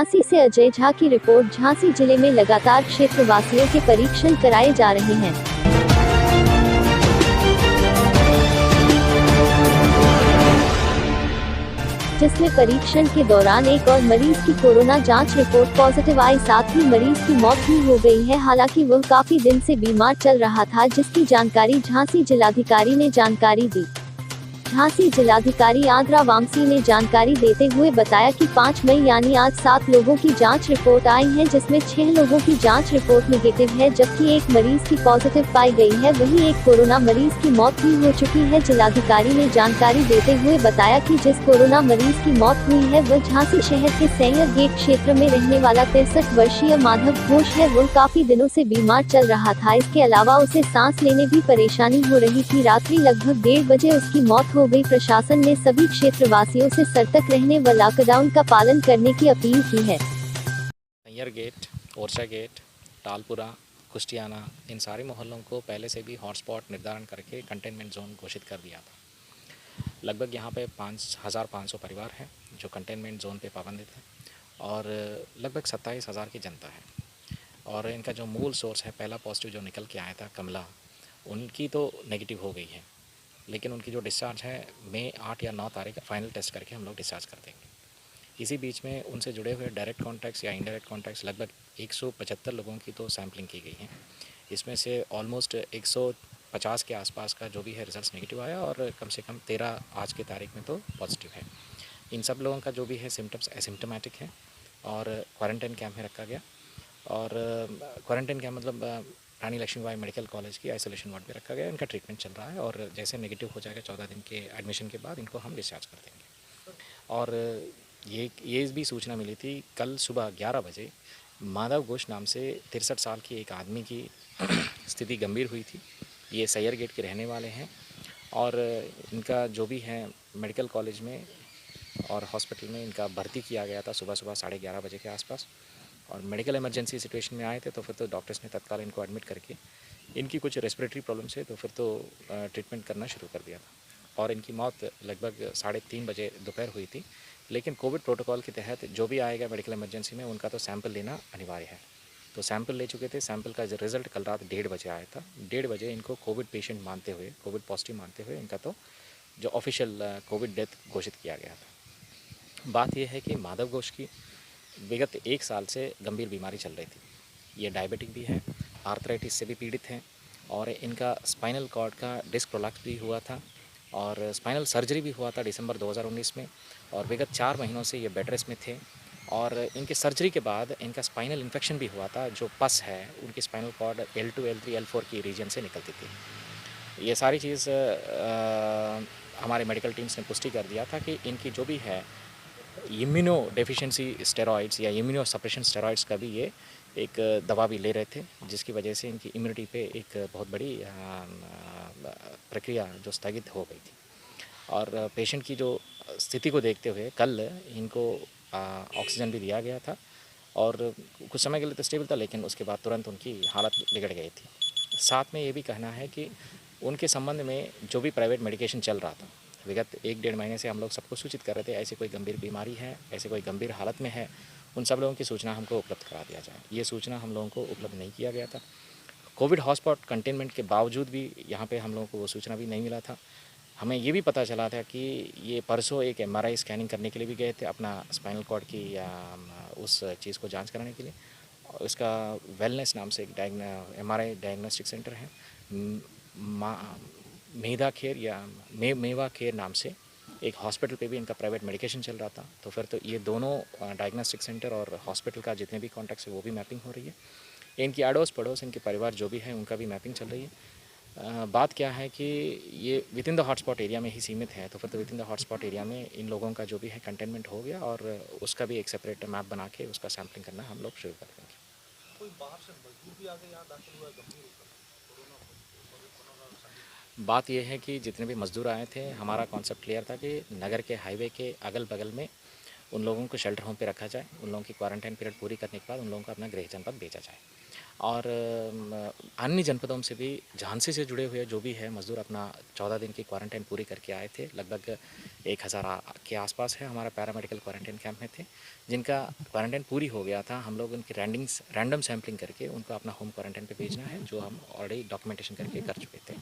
झांसी से अजय झा की रिपोर्ट। झांसी जिले में लगातार क्षेत्रवासियों के परीक्षण कराए जा रहे हैं। जिसमें परीक्षण के दौरान एक और मरीज की कोरोना जांच रिपोर्ट पॉजिटिव आई, साथ ही मरीज की मौत भी हो गई है। हालांकि वह काफी दिन से बीमार चल रहा था, जिसकी जानकारी झांसी जिलाधिकारी ने जानकारी दी। झांसी जिलाधिकारी आद्रा वामसी ने जानकारी देते हुए बताया कि 5 मई यानी आज 7 लोगों की जांच रिपोर्ट आई है, जिसमें 6 लोगों की जांच रिपोर्ट नेगेटिव है, जबकि एक मरीज की पॉजिटिव पाई गई है। वहीं एक कोरोना मरीज की मौत भी हो चुकी है। जिलाधिकारी ने जानकारी देते हुए बताया कि जिस कोरोना मरीज की मौत हुई है वह झांसी शहर के सैयर गेट क्षेत्र में रहने वाला 63 वर्षीय माधव घोष है। वह काफी दिनों से बीमार चल रहा था। इसके अलावा उसे सांस लेने भी परेशानी हो रही थी। रात्रि लगभग 1:30 बजे उसकी मौत हो गई। प्रशासन ने सभी क्षेत्रवासियों से सतर्क रहने व लॉकडाउन का पालन करने की अपील की है। सैयर गेट, ओरछा गेट, टालपुरा, कुष्टियाना, इन सारे मोहल्लों को पहले से भी हॉटस्पॉट निर्धारण करके कंटेनमेंट जोन घोषित कर दिया था। लगभग यहाँ पे 5,500 परिवार हैं जो कंटेनमेंट जोन पे पाबंदित हैं और लगभग 27,000 की जनता है। और इनका जो मूल सोर्स है, पहला पॉजिटिव जो निकल के आया था कमला, उनकी तो नेगेटिव हो गई है, लेकिन उनकी जो डिस्चार्ज है मई 8 या 9 तारीख फाइनल टेस्ट करके हम लोग डिस्चार्ज कर देंगे। इसी बीच में उनसे जुड़े हुए डायरेक्ट कॉन्टैक्ट्स या इनडायरेक्ट कॉन्टैक्ट्स लगभग 175 लोगों की तो सैम्पलिंग की गई है। इसमें से ऑलमोस्ट 150 के आसपास का जो भी है रिजल्ट नेगेटिव आया और कम से कम 13 आज की तारीख में तो पॉजिटिव है। इन सब लोगों का जो भी है सिम्टम्स एसिम्टोमेटिक है और क्वारंटाइन कैंप में रखा गया। और क्वारंटाइन कैंप मतलब रानी लक्ष्मीबाई मेडिकल कॉलेज की आइसोलेशन वार्ड में रखा गया। इनका ट्रीटमेंट चल रहा है और जैसे नेगेटिव हो जाएगा 14 दिन के एडमिशन के बाद इनको हम डिस्चार्ज कर देंगे। और ये भी सूचना मिली थी कल सुबह 11 बजे माधव घोष नाम से 63 साल की एक आदमी की स्थिति गंभीर हुई थी। ये सैयर गेट के रहने वाले हैं और इनका जो भी है मेडिकल कॉलेज में और हॉस्पिटल में इनका भर्ती किया गया था सुबह 11:30 बजे के आसपास। और मेडिकल इमरजेंसी सिचुएशन में आए थे तो फिर तो डॉक्टर्स ने तत्काल इनको एडमिट करके इनकी कुछ रेस्पिरेटरी प्रॉब्लम्स है तो फिर तो ट्रीटमेंट करना शुरू कर दिया था। और इनकी मौत लगभग 3:30 बजे दोपहर हुई थी। लेकिन कोविड प्रोटोकॉल के तहत जो भी आएगा मेडिकल इमरजेंसी में उनका तो सैंपल लेना अनिवार्य है। तो सैंपल ले चुके थे। सैंपल का रिजल्ट कल रात 1:30 बजे आया था। 1:30 बजे इनको कोविड पेशेंट मानते हुए, कोविड पॉजिटिव मानते हुए इनका तो जो ऑफिशियल कोविड डेथ घोषित किया गया था। बात यह है कि माधव घोष की विगत 1 साल से गंभीर बीमारी चल रही थी। ये डायबिटिक भी है, आर्थराइटिस से भी पीड़ित हैं और इनका स्पाइनल कॉर्ड का डिस्क प्रोलैप्स भी हुआ था और स्पाइनल सर्जरी भी हुआ था दिसंबर 2019 में। और विगत 4 महीनों से ये बेड रेस्ट में थे और इनके सर्जरी के बाद इनका स्पाइनल इन्फेक्शन भी हुआ था। जो पस है उनकी spinal cord L2, L3, L4 की रीजन से निकलती थी। ये सारी चीज़ हमारे मेडिकल टीम्स ने पुष्टि कर दिया था कि इनकी जो भी है इम्यूनो डेफिशिएंसी स्टेरॉइड्स या इम्यूनो सप्रेशन स्टेरॉइड्स का भी ये एक दवा भी ले रहे थे, जिसकी वजह से इनकी इम्यूनिटी पे एक बहुत बड़ी प्रक्रिया जो स्थगित हो गई थी। और पेशेंट की जो स्थिति को देखते हुए कल इनको ऑक्सीजन भी दिया गया था और कुछ समय के लिए तो स्टेबल था, लेकिन उसके बाद तुरंत उनकी हालत बिगड़ गई थी। साथ में ये भी कहना है कि उनके संबंध में जो भी प्राइवेट मेडिकेशन चल रहा था, विगत 1-1.5 महीने से हम लोग सबको सूचित कर रहे थे ऐसे कोई गंभीर बीमारी है, ऐसे कोई गंभीर हालत में है, उन सब लोगों की सूचना हमको उपलब्ध करा दिया जाए। ये सूचना हम लोगों को उपलब्ध नहीं किया गया था। कोविड हॉटस्पॉट कंटेनमेंट के बावजूद भी यहाँ पे हम लोगों को वो सूचना भी नहीं मिला था। हमें ये भी पता चला था कि ये परसों एक MRI स्कैनिंग करने के लिए भी गए थे अपना स्पाइनल कॉर्ड की या उस चीज़ को जांच कराने के लिए। और उसका वेलनेस नाम से एक MRI डायग्नोस्टिक सेंटर है, मेधा खेर या मेवा खेर नाम से एक हॉस्पिटल पे भी इनका प्राइवेट मेडिकेशन चल रहा था। तो फिर तो ये दोनों डायग्नोस्टिक सेंटर और हॉस्पिटल का जितने भी कॉन्टैक्ट्स है वो भी मैपिंग हो रही है। इनकी अड़ोस पड़ोस इनके परिवार जो भी है उनका भी मैपिंग चल रही है। बात क्या है कि ये with in the hotspot area में ही सीमित है, तो फिर तो with in the hotspot area में इन लोगों का जो भी है कंटेनमेंट हो गया और उसका भी एक सेपरेट मैप बना के उसका सैम्पलिंग करना हम लोग शुरू कर देंगे। कोई बाहर से मजदूर भी आके यहाँ दाखिल हुआ है गंभीर होकर कोरोना संदिग्ध? बात यह है कि जितने भी मज़दूर आए थे, हमारा कॉन्सेप्ट क्लियर था कि नगर के हाईवे के अगल बगल में उन लोगों को शेल्टर होम पे रखा जाए। उन लोगों की क्वारंटाइन पीरियड पूरी करने के बाद उन लोगों को अपना गृह जनपद भेजा जाए। और अन्य जनपदों से भी झांसी से जुड़े हुए जो भी है मज़दूर अपना 14 दिन की क्वारंटाइन पूरी करके आए थे। लगभग 1000 के आसपास है हमारा पैरामेडिकल क्वारंटाइन कैंप में थे, जिनका क्वारंटाइन पूरी हो गया था। हम लोग उनकी रैंडम सैम्पलिंग करके उनको अपना होम क्वारंटाइन पे भेजना है, जो हम ऑलरेडी डॉक्यूमेंटेशन करके कर चुके थे।